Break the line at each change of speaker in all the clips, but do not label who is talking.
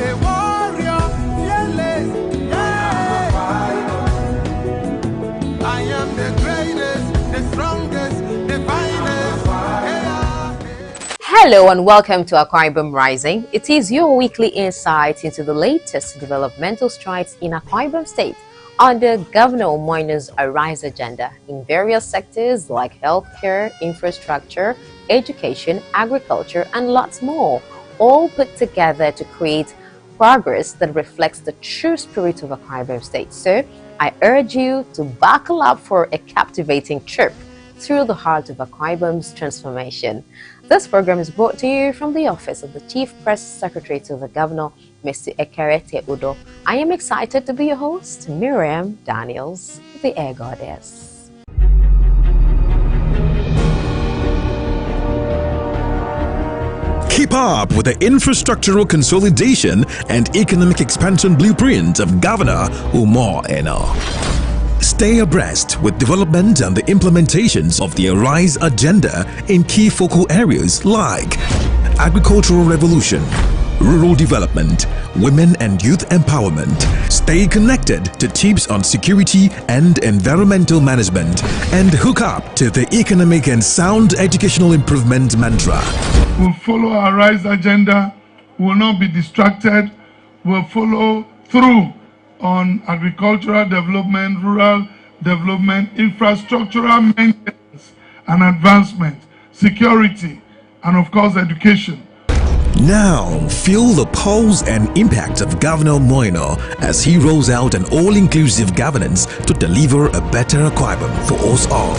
a warrior, fearless. Yeah. I am the greatest, the strongest, the finest. Yeah.
Hello and welcome to Akwa Ibom Rising. It is your weekly insight into the latest developmental strides in Akwa Ibom State under Governor Umo Eno's Arise agenda in various sectors like healthcare, infrastructure, education, agriculture, and lots more, all put together to create progress that reflects the true spirit of Akwa Ibom State. So, I urge you to buckle up for a captivating trip through the heart of Akwa Ibom's transformation. This program is brought to you from the office of the Chief Press Secretary to the Governor, Mr. Ekerete Udo. I am excited to be your host, Miriam Daniels, the Air Goddess.
Keep up with the infrastructural consolidation and economic expansion blueprint of Governor Umo Eno. Stay abreast with development and the implementations of the Arise agenda in key focal areas like agricultural revolution, rural development, women and youth empowerment. Stay connected to tips on security and environmental management and hook up to the economic and sound educational improvement mantra.
We'll follow our Rise agenda, we will not be distracted, we'll follow through on agricultural development, rural development, infrastructural maintenance and advancement, security, and of course education.
Now, feel the pulse and impact of Governor Umo Eno as he rolls out an all-inclusive governance to deliver a better Akwa Ibom for us all.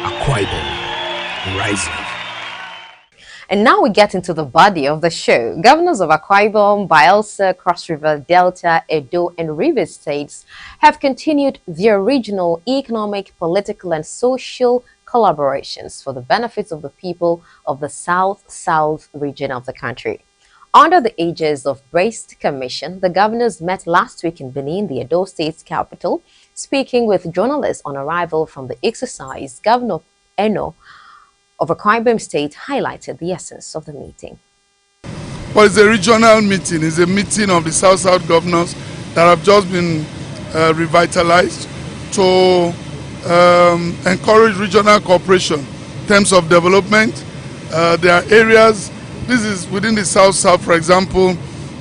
Akwa Ibom Rising.
And now we get into the body of the show. Governors of Akwa Ibom, Bayelsa, Cross River, Delta, Edo, and Rivers states have continued their regional economic, political, and social collaborations for the benefits of the people of the South region of the country. Under the aegis of Braced Commission, the governors met last week in Benin, the Edo State's capital. Speaking with journalists on arrival from the exercise, Governor Eno of Akwa Ibom State highlighted the essence of the meeting.
Well, it's a regional meeting. It's a meeting of the South governors that have just been revitalized to encourage regional cooperation in terms of development. There are areas, this is within the South, for example,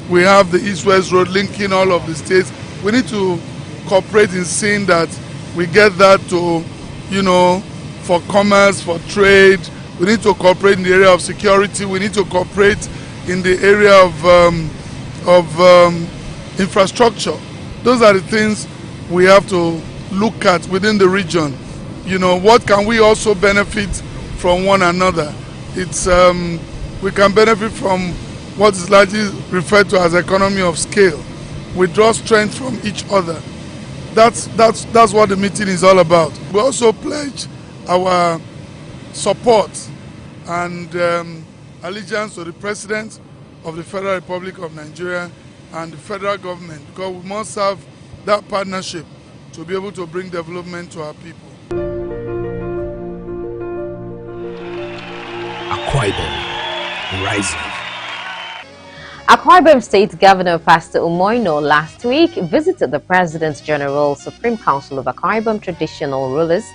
we have the East-West Road linking all of the states. We need to cooperate in seeing that we get that to, for commerce, for trade. We need to cooperate in the area of security. We need to cooperate in the area of infrastructure. Those are the things we have to look at within the region. What can we also benefit from one another? It's we can benefit from what is largely referred to as economy of scale. We draw strength from each other. That's what the meeting is all about. We also pledge our support and allegiance to the President of the Federal Republic of Nigeria and the federal government, because we must have that partnership to be able to bring development to our people.
Akwa Ibom Rising.
Akwa Ibom State Governor Pastor Umo Eno last week visited the President General Supreme Council of Akwa Ibom Traditional Rulers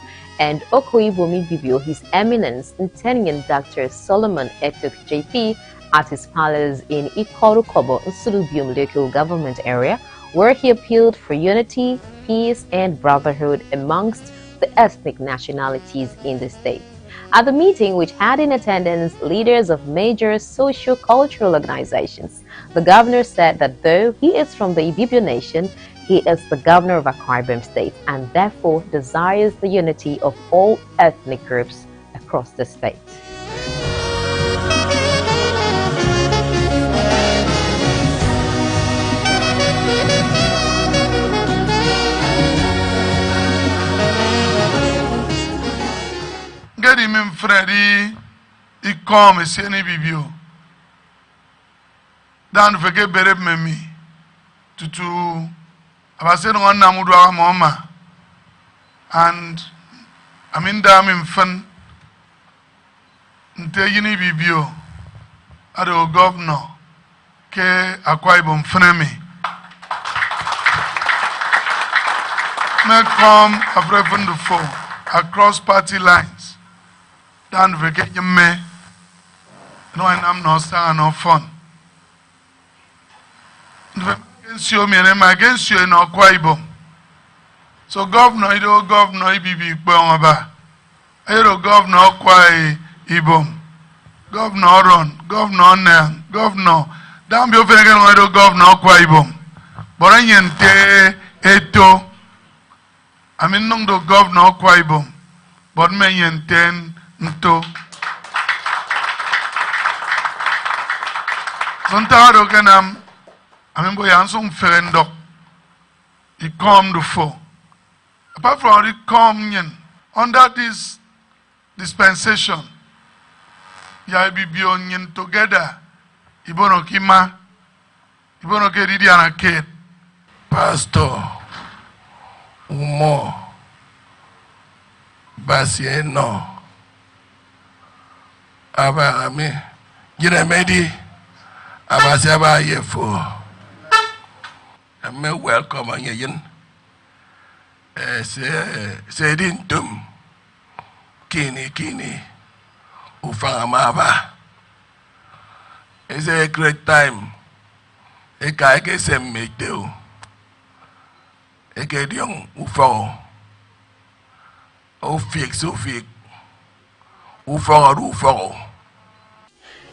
and Akwa Ibom Bibio, His Eminence Intendant Dr. Solomon Etuk JP, at his palace in Ikorukobo, Nsulubium local government area, where he appealed for unity, peace, and brotherhood amongst the ethnic nationalities in the state. At the meeting, which had in attendance leaders of major socio-cultural organizations, the governor said that though he is from the Ibibio nation, he is the governor of Akwa Ibom State and therefore desires the unity of all ethnic groups across the state.
Get him in Freddy, he come and say any Ibibio. Dan forget better me to abase no na mudu mama And I'm in damn in fun. Nte yini bibio. Ado governor. Ke Akwa Ibom Funemi. May come after from the four across party lines. Dan vacate me. No, I'm not saying no fun. Against you, me and against you in Akwa Ibom. So governor, you governor, Ibi Bongaba. You governor Akwa Ibom. Governor Ron, governor Nang, governor. Damn you figure on the governor Akwa Ibom. But I yente eto. I mean no the governor Akwa Ibom. But me yente nto. Sontado kenam. I mean boy ansong ferendo. He come the four. Apart from it come under this dispensation. Ya be onion together. Ibono kima. Ibono ke didi anake.
Pastor Umo Eno Aba ami Jine medi Aba siaba yefo. Ame welcome on yin. Say dintum kini ufanga maba. It's a great time. Eka eke se mekdeo. Eke diong ufo. Ufik. Ufo.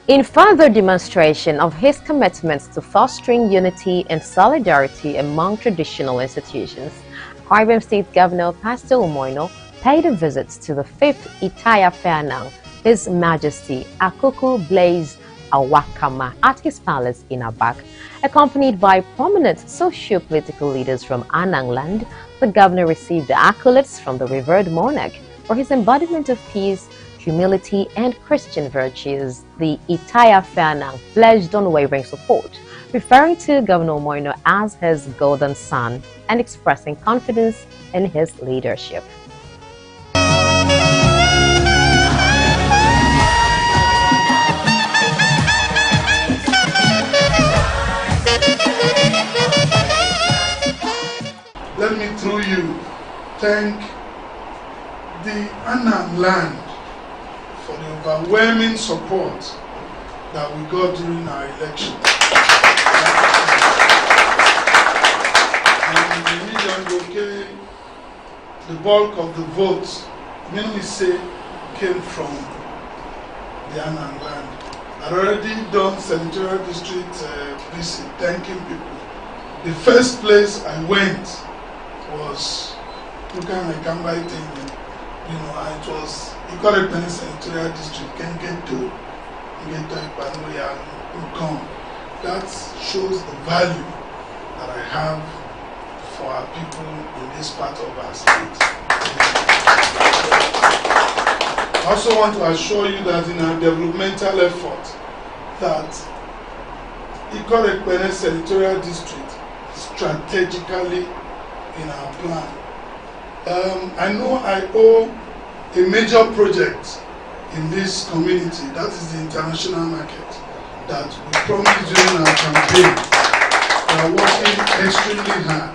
In further demonstration of his commitment to fostering unity and solidarity among traditional institutions, Akwa Ibom State Governor Pastor Umo Eno paid a visit to the 5th Itaya Fairnang, His Majesty Akuku Blaise Awakama, at his palace in Abak. Accompanied by prominent socio-political leaders from Anang land, the governor received the accolades from the revered monarch for his embodiment of peace, humility, and Christian virtues. The Itaya Fairnang pledged unwavering support, referring to Governor Umo Eno as his golden son and expressing confidence in his leadership.
Let me through you thank the Anang land for the overwhelming support that we got during our election. And the bulk of the votes, mainly say, came from the Anang land. I'd already done senatorial district visit, thanking people. The first place I went was looking at Akam thing, it was Ikore Penny Senatorial District, can get to Ipanoya and come. That shows the value that I have for our people in this part of our state. I also want to assure you that in our developmental effort, that Ikore Penny Senatorial District strategically in our plan. I know I owe a major project in this community, that is the international market, that we promised during our campaign. We are working extremely hard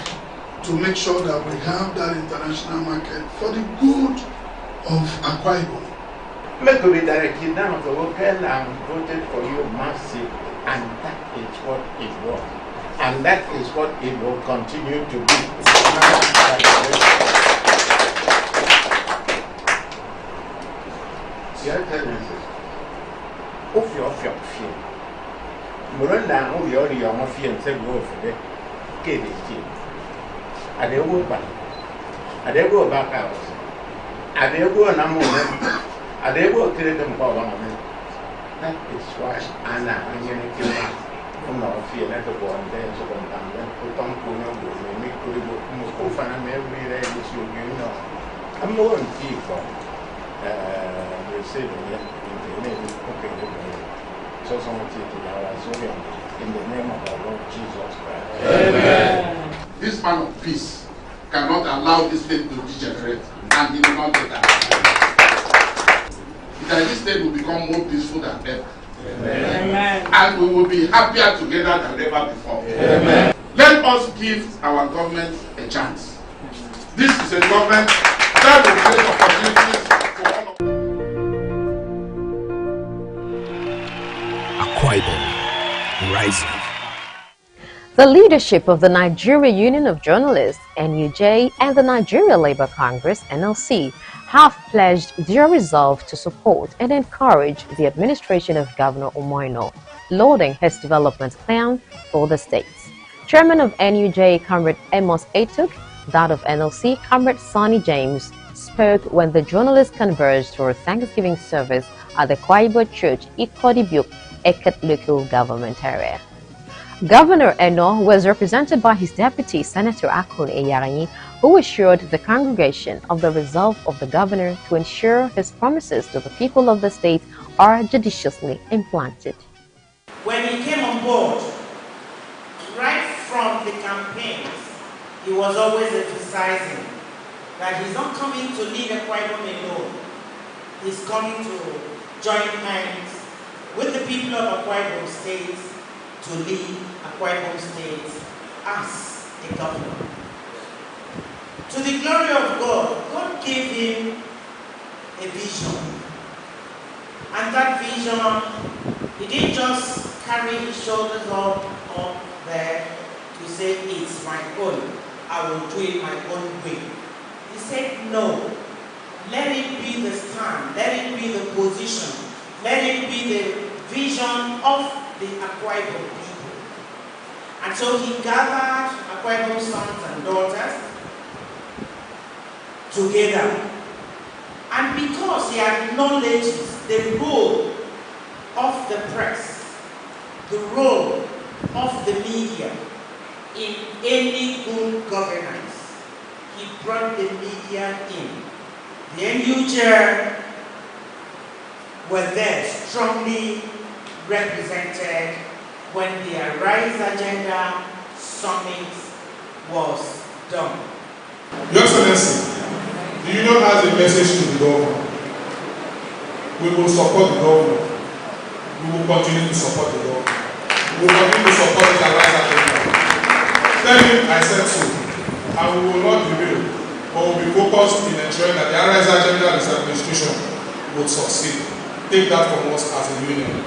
to make sure that we have that international market for the good of Akwa Ibom.
Make me directly down to open and voted for you massive, and that is what it was. And that is what it will continue to be. Your tendencies. Of your fear. Muranda, of your fear and say, go for the kid. Are they go back? Are they go back out? Are they go and I'm are they go kill them for 1 minute? That is why Anna and Yannick. No fear that the one there so then put on Kuno, make Mukofa and every day I'm more than people receiving it in the name of so someone in the name of our Lord Jesus Christ.
Amen. This man of peace
cannot allow this state to degenerate, and he will not do that. That this state will become more peaceful than ever. Amen. And we will be happier together than ever before. Amen. Let us give our government a chance. This is a government that will create opportunities for all of us.
Akwa Ibom, rising.
The leadership of the Nigeria Union of Journalists, NUJ, and the Nigeria Labour Congress, NLC, have pledged their resolve to support and encourage the administration of Governor Umo Eno, lauding his development plan for the state. Chairman of NUJ, Comrade Amos Etuk, that of NLC, Comrade Sonny James, spoke when the journalists converged for a Thanksgiving service at the Akwa Ibom Church, Ikodibuk, Eket local government area. Governor Eno was represented by his deputy, Senator Akun Eyaranyi, who assured the congregation of the resolve of the governor to ensure his promises to the people of the state are judiciously implemented.
When he came on board, right from the campaigns, he was always emphasizing that he's not coming to lead Akwa Ibom alone. He's coming to join hands with the people of Akwa Ibom State to lead Akwa Ibom State as a governor. To the glory of God, God gave him a vision. And that vision, he didn't just carry his shoulders up there to say, it's my own, I will do it my own way. He said, no, let it be the stand, let it be the position, let it be the vision of the Akwa Ibom people. And so he gathered Akwa Ibom sons and daughters together. And because he acknowledges the role of the press, the role of the media in any good governance, he brought the media in. The NUJ were there strongly represented when the Arise Agenda Summit was done.
Your Excellency, the Union has a message to the governor. We will support the governor. We will continue to support the governor. We will continue to support the Arise Agenda. Tell him I said so. And we will not derail, but we will be focused in ensuring that the Arise Agenda and its administration will succeed. Take that from us as a union.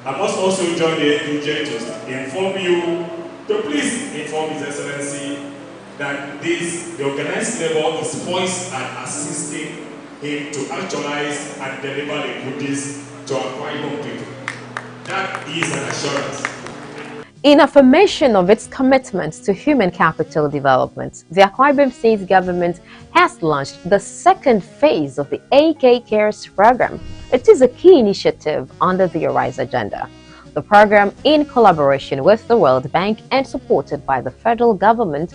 I must also join the NUJ to inform you, to please inform His Excellency that the organized labor is poised and assisting him to actualize and deliver the goodies to Akwa Ibom people. That is an assurance.
In affirmation of its commitment to human capital development, the Akwa Ibom State Government has launched the second phase of the AK Cares program. It is a key initiative under the Arise Agenda. The program, in collaboration with the World Bank and supported by the federal government,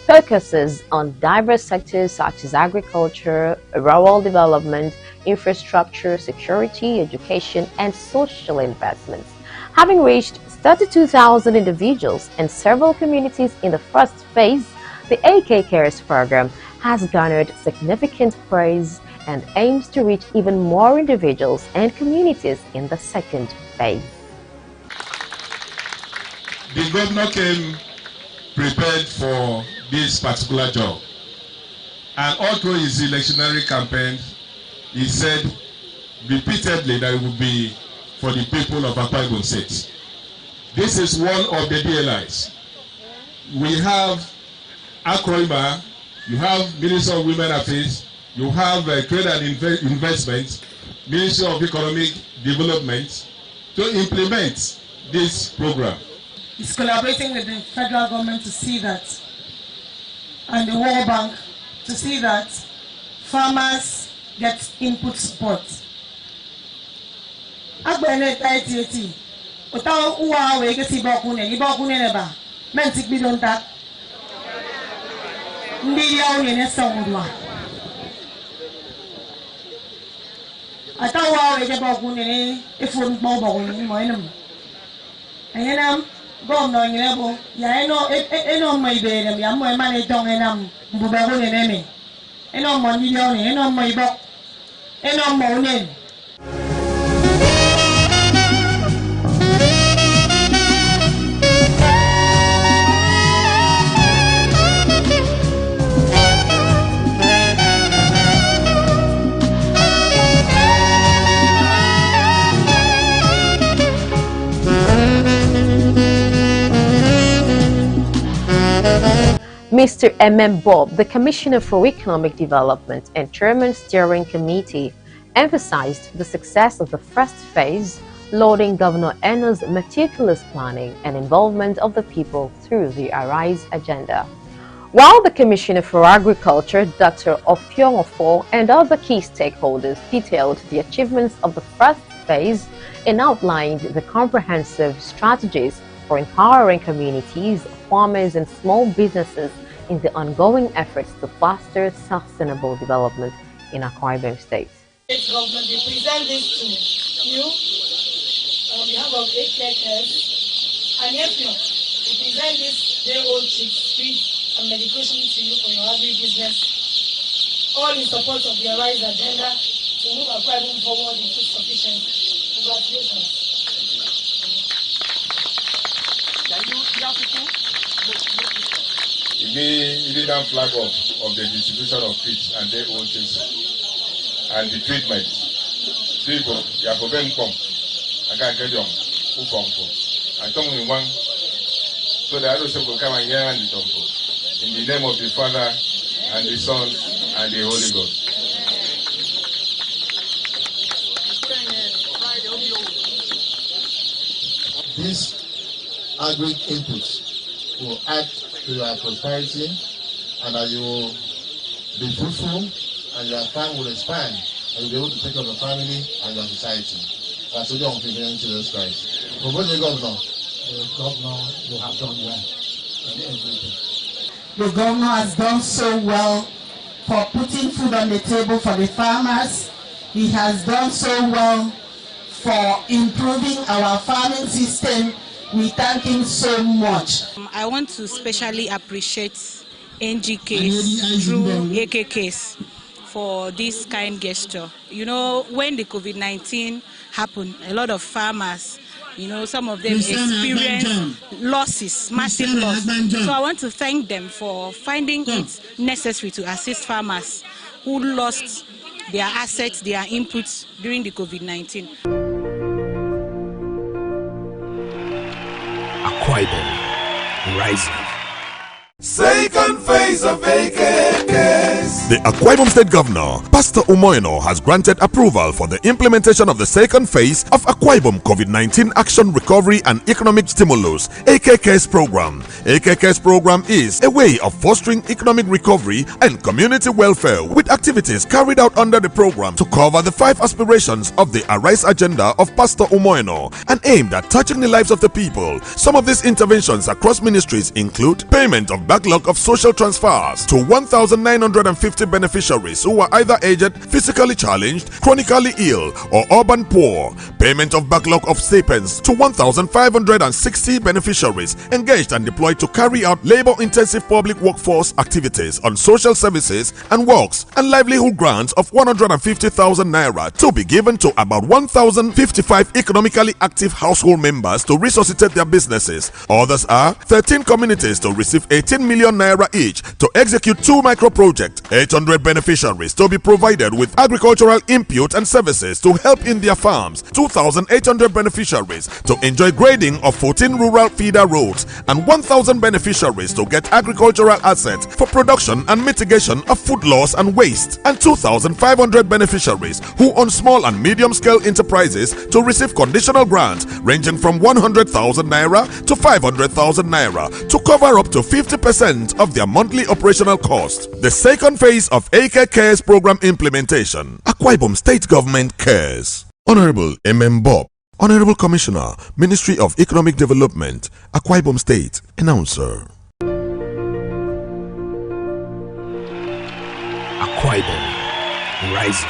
focuses on diverse sectors such as agriculture, rural development, infrastructure, security, education, and social investments. Having reached 32,000 individuals and several communities in the first phase, the AK Cares program has garnered significant praise and aims to reach even more individuals and communities in the second phase.
The governor came prepared for this particular job, and all through his electionary campaign, he said repeatedly that it would be for the people of Akwa Ibom State. This is one of the DLIs. We have Akwa Ibom, you have Ministry of Women Affairs, you have Trade and Investment, Ministry of Economic Development to implement this program.
It's collaborating with the federal government to see that, and the World Bank to see that farmers get input support. Agbene taiti ota uwa we gesi bakune ni bakune ba mentik bidonta ndi ya onye ne sawudwa ata uwa we ge bakune ni efon bo bakune ni mo enum ayenam Governor Nyebo, ya eno mo ibere ya mo emane tong enam mbubego neneme. Eno mo nilione, eno mo ibo. Eno mo unen.
Mr. M.M. Bob, the Commissioner for Economic Development and Chairman Steering Committee, emphasized the success of the first phase, lauding Governor Eno's meticulous planning and involvement of the people through the Arise agenda. While the Commissioner for Agriculture, Dr. Ofiongofo, and other key stakeholders detailed the achievements of the first phase and outlined the comprehensive strategies for empowering communities, farmers, and small businesses in the ongoing efforts to foster sustainable development in Akwa Ibom State.
State government, they present this to you on behalf of AKKS, and yes, we present this day-old cheap feed and medication to you for your agri-business, all in support of the Arise agenda to move Akwa Ibom forward in food sufficiency. Congratulations.
He did a flag off of the distribution of feed and their own things and the treatment. People, you have to come. I can't get them who come for. I told me one, so the others will come and hear and it for. In the name of the Father and the Son and the Holy Ghost.
These agri inputs will add to your prosperity, and that you will be fruitful, and your farm will expand, and you'll be able to take care of your family and your society. That's what you're in Jesus Christ. For both the governor, you have done well in everything.
The governor has done so well for putting food on the table for the farmers. He has done so well for improving our farming system. We thank him so much.
I want to specially appreciate NGKs through AKKs for this kind gesture. You know, when the COVID-19 happened, a lot of farmers, you know, some of them experienced losses, massive loss. So I want to thank them for finding it necessary to assist farmers who lost their assets, their inputs during the COVID-19.
Akwa Ibom, rising.
Second phase of AKKS.
The Akwa Ibom State Governor, Pastor Umo Eno, has granted approval for the implementation of the second phase of Akwa Ibom COVID-19 Action Recovery and Economic Stimulus AKKS program. AKKS program is a way of fostering economic recovery and community welfare with activities carried out under the program to cover the 5 aspirations of the Arise agenda of Pastor Umo Eno and aimed at touching the lives of the people. Some of these interventions across ministries include payment of backlog of social transfers to 1,950 beneficiaries who are either aged, physically challenged, chronically ill, or urban poor. Payment of backlog of stipends to 1,560 beneficiaries engaged and deployed to carry out labor-intensive public workforce activities on social services and works, and livelihood grants of 150,000 naira to be given to about 1,055 economically active household members to resuscitate their businesses. Others are 13 communities to receive 18 million naira each to execute 2 micro projects, 800 beneficiaries to be provided with agricultural input and services to help in their farms, 2,800 beneficiaries to enjoy grading of 14 rural feeder roads, and 1,000 beneficiaries to get agricultural assets for production and mitigation of food loss and waste, and 2,500 beneficiaries who own small and medium scale enterprises to receive conditional grants ranging from 100,000 naira to 500,000 naira to cover up to 50% of their monthly operational cost. The second phase of AKKS program implementation. Akwa Ibom State Government cares. Honorable M.M. Bob, Honorable Commissioner, Ministry of Economic Development, Akwa Ibom State, Announcer.
Akwa Ibom, rising.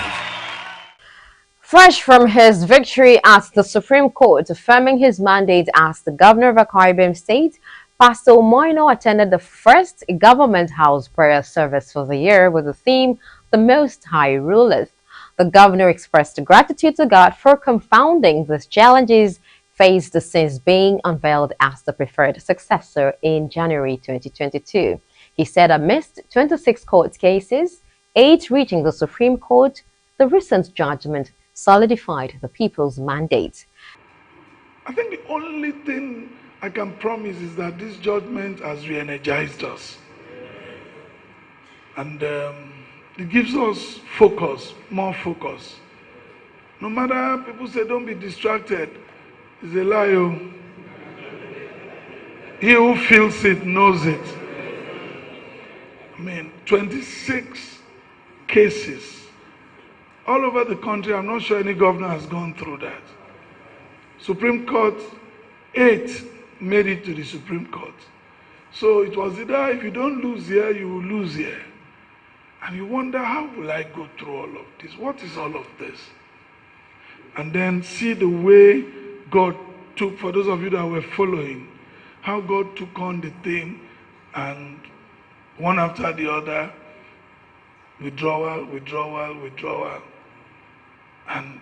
Fresh from his victory at the Supreme Court, affirming his mandate as the governor of Akwa Ibom State, Pastor Umo Eno attended the first government house prayer service for the year with the theme, The Most High Ruleth. The governor expressed gratitude to God for confounding these challenges faced since being unveiled as the preferred successor in January 2022. He said amidst 26 court cases, 8 reaching the Supreme Court, the recent judgment solidified the people's mandate.
I think the only thing I can promise is that this judgment has re-energized us. And it gives us focus, more focus. No matter people say don't be distracted, it's a lie. He who feels it knows it. I mean, 26 cases all over the country. I'm not sure any governor has gone through that. Supreme Court, 8 made it to the Supreme Court. So it was either if you don't lose here, you will lose here. And you wonder, how will I go through all of this? What is all of this? And then see the way God took, for those of you that were following, how God took on the thing and one after the other, withdrawal, withdrawal, withdrawal. And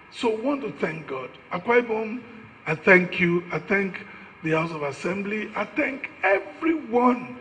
so I want to thank God. Akwa Ibom, I thank you. I thank the House of Assembly. I thank everyone.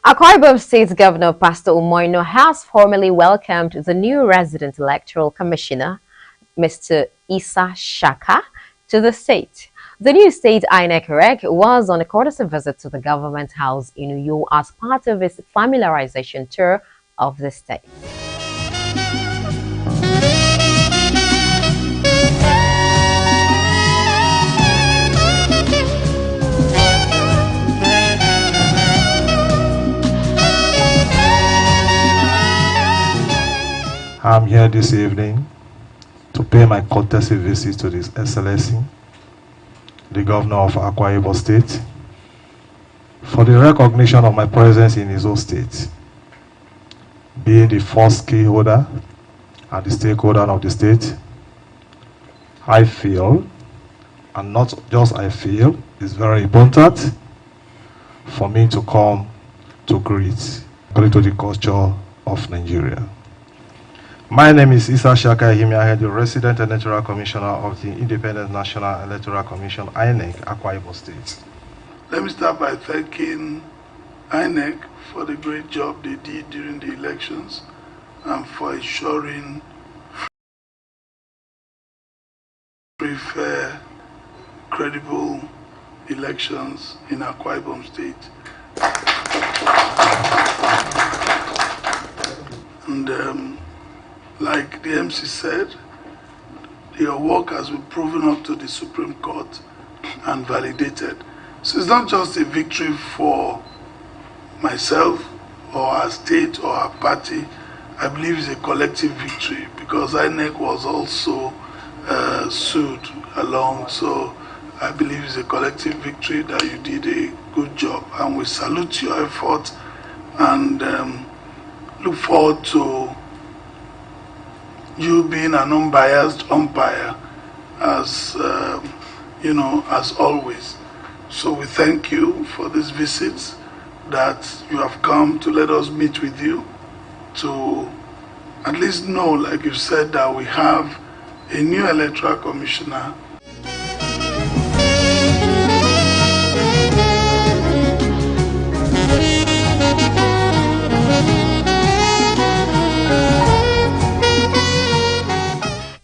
Akwa Ibom State Governor Pastor Umo Eno has formally welcomed the new resident electoral commissioner, Mr. Issa Shaka, to the state. The new state INEC rec was on a courtesy visit to the government house in Uyo as part of his familiarization tour of the state.
I'm here this evening to pay my courtesy visit to His Excellency, the Governor of Akwa Ibom State, for the recognition of my presence in his own state, being the first key holder and the stakeholder of the state. I feel, and not just I feel, it's very important for me to come to greet according to the culture of Nigeria. My name is Issa Shaka Ahimia, the resident electoral commissioner of the Independent National Electoral Commission, INEC, Akwa Ibom State.
Let me start by thanking INEC for the great job they did during the elections and for ensuring free, fair, credible elections in Akwa Ibom State. And like the MC said, your work has been proven up to the Supreme Court and validated. So it's not just a victory for myself or our state or our party. I believe it's a collective victory because INEC was also sued along. So I believe it's a collective victory that you did a good job. And we salute your effort and look forward to you being an unbiased umpire as as always. So we thank you for this visit, that you have come to let us meet with you to at least know, like you said, that we have a new electoral commissioner.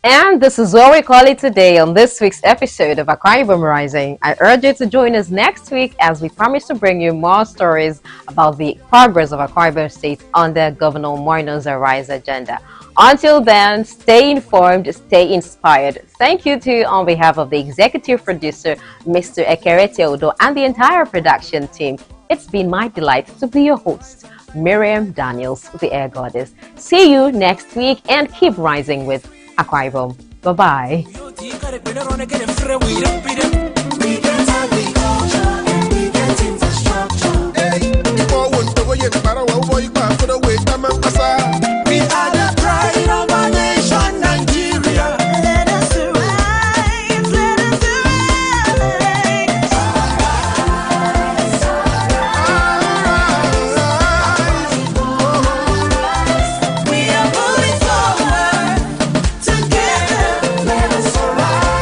And this is what we call it today on this week's episode of Akwa Ibom Rising. I urge you to join us next week as we promise to bring you more stories about the progress of Akwa Ibom State under Governor Umo Eno's Rise agenda. Until then, stay informed, stay inspired. Thank you to, on behalf of the executive producer, Mr. Ekerete Odo, and the entire production team. It's been my delight to be your host, Miriam Daniels, the Air Goddess. See you next week and keep rising with Akwa Ibom. Bye-bye.
We are the pride of our nation, Nigeria. Let us rise, let us rise. We are moving forward together. Let us rise.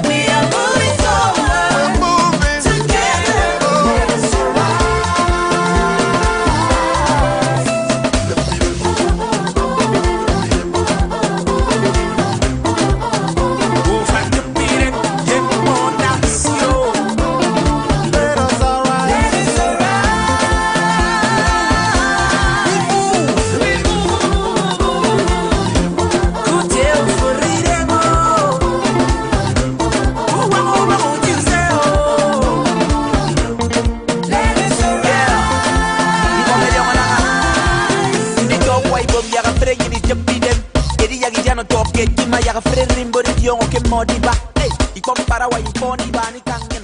We are moving forward together. Let us
Yaga frere rimbo di yongo ke modiba. Hey, I compara wa imponi bani kangen.